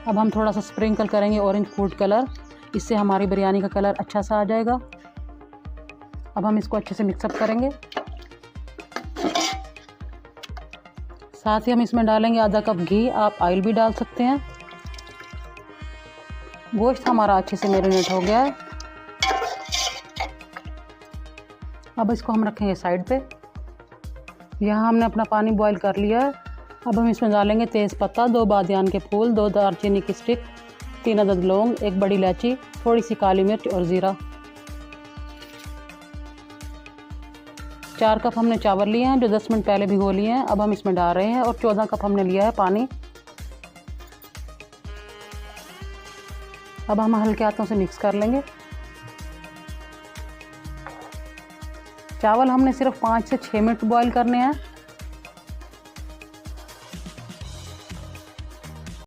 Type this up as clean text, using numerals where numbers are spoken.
अब हम थोड़ा सा स्प्रिंकल करेंगे ऑरेंज फूड कलर, इससे हमारी बिरयानी का कलर अच्छा सा आ जाएगा। अब हम इसको अच्छे से मिक्सअप करेंगे। साथ ही हम इसमें डालेंगे आधा कप घी, आप ऑयल भी डाल सकते हैं। गोश्त हमारा अच्छे से मैरिनेट हो गया है। अब इसको हम रखेंगे साइड पे। यहाँ हमने अपना पानी बॉईल कर लिया है। अब हम इसमें डालेंगे तेज़ पत्ता, 2 बादियान के फूल, 2 दालचीनी की स्टिक, 3 अदद लौंग, 1 बड़ी इलायची, थोड़ी सी काली मिर्च और ज़ीरा। 4 कप हमने चावल लिए हैं जो 10 मिनट पहले भिगो लिए हैं। अब हम इसमें डाल रहे हैं और 14 कप हमने लिया है पानी। अब हम हल्के हाथों से मिक्स कर लेंगे। चावल हमने सिर्फ 5 से 6 मिनट बॉईल करने हैं।